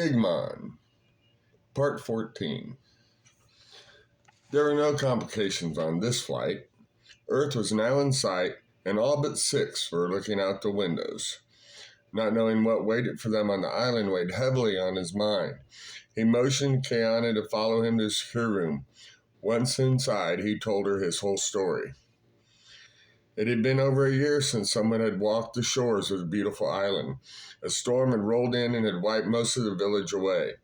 Igmon, Part 14. There were no complications on this flight. Earth was now in sight, and all but six were looking out the windows. Not knowing what waited for them on the island weighed heavily on his mind. He motioned Kiana to follow him to the secure room. Once inside, he told her his whole story. It had been over a year since someone had walked the shores of the beautiful island. A storm had rolled in and had wiped most of the village away.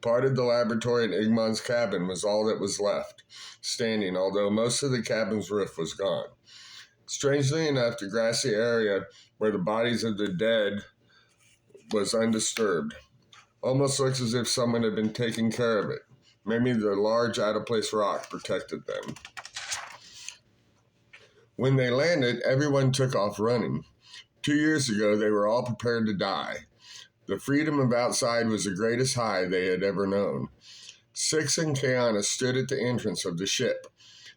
Part of the laboratory in Igmon's cabin was all that was left, standing, although most of the cabin's roof was gone. Strangely enough, the grassy area where the bodies of the dead was undisturbed. Almost looks as if someone had been taking care of it. Maybe the large out-of-place rock protected them. When they landed, everyone took off running. 2 years ago, they were all prepared to die. The freedom of outside was the greatest high they had ever known. Six and Kiana stood at the entrance of the ship.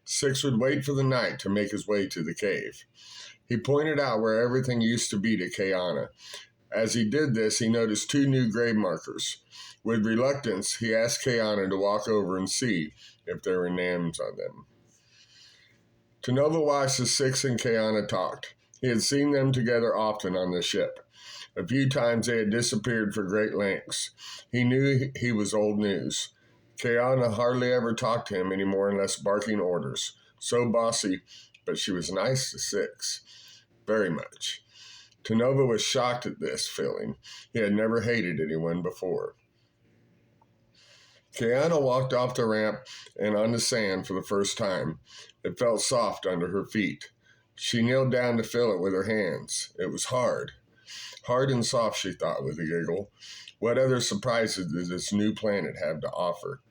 Six would wait for the night to make his way to the cave. He pointed out where everything used to be to Kiana. As he did this, he noticed 2 new grave markers. With reluctance, he asked Kiana to walk over and see if there were names on them. Tanova watched as Six and Kiana talked. He had seen them together often on the ship. A few times they had disappeared for great lengths. He knew he was old news. Kiana hardly ever talked to him anymore unless barking orders. So bossy, but she was nice to Six. Very much. Tanova was shocked at this feeling. He had never hated anyone before. Kiana walked off the ramp and on the sand for the first time. It felt soft under her feet. She kneeled down to feel it with her hands. It was hard. Hard and soft, she thought with a giggle. What other surprises did this new planet have to offer?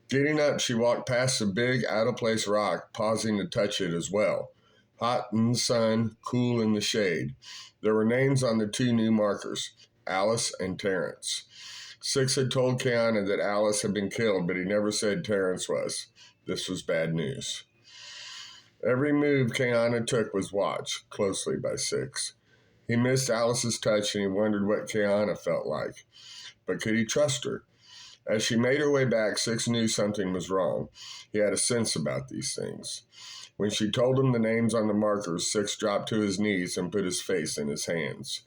Getting up, she walked past a big, out-of-place rock, pausing to touch it as well. Hot in the sun, cool in the shade. There were names on the 2 new markers, Alice and Terrence. Six had told Kiana that Alice had been killed, but he never said Terrence was. This was bad news. Every move Kiana took was watched closely by Six. He missed Alice's touch and he wondered what Kiana felt like. But could he trust her? As she made her way back, Six knew something was wrong. He had a sense about these things. When she told him the names on the markers, Six dropped to his knees and put his face in his hands.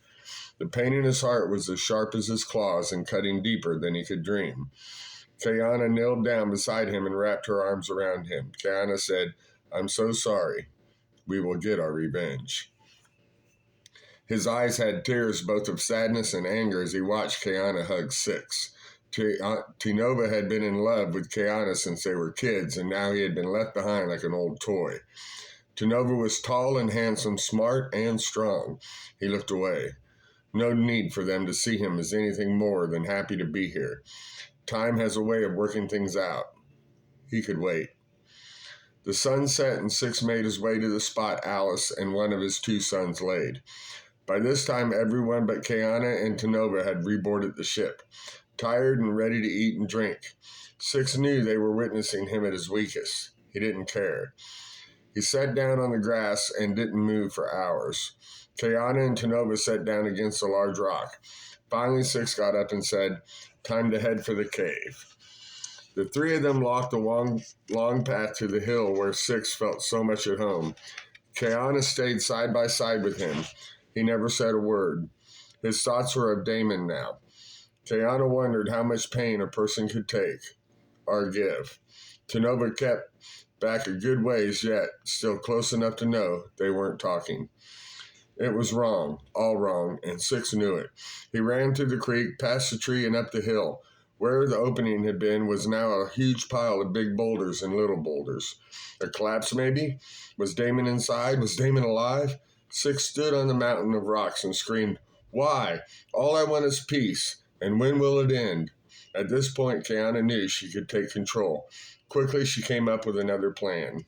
The pain in his heart was as sharp as his claws and cutting deeper than he could dream. Kiana knelt down beside him and wrapped her arms around him. Kiana said, "I'm so sorry. We will get our revenge." His eyes had tears both of sadness and anger as he watched Kiana hug Six. Tanova had been in love with Kiana since they were kids, and now he had been left behind like an old toy. Tanova was tall and handsome, smart and strong. He looked away. No need for them to see him as anything more than happy to be here. Time has a way of working things out. He could wait. The sun set and Six made his way to the spot Alice and one of his 2 sons laid. By this time, everyone but Kiana and Tanova had reboarded the ship, tired and ready to eat and drink. Six knew they were witnessing him at his weakest. He didn't care. He sat down on the grass and didn't move for hours. Kiana and Tanova sat down against a large rock. Finally, Six got up and said, "Time to head for the cave." The 3 of them walked the long path to the hill where Six felt so much at home. Kiana stayed side by side with him. He never said a word. His thoughts were of Damon now. Kiana wondered how much pain a person could take or give. Tanova kept back a good ways, yet still close enough to know they weren't talking. It was wrong, all wrong, and Six knew it. He ran through the creek, past the tree, and up the hill. Where the opening had been was now a huge pile of big boulders and little boulders. A collapse, maybe? Was Damon inside? Was Damon alive? Six stood on the mountain of rocks and screamed, "Why? All I want is peace. And when will it end?" At this point, Kiana knew she could take control. Quickly, she came up with another plan.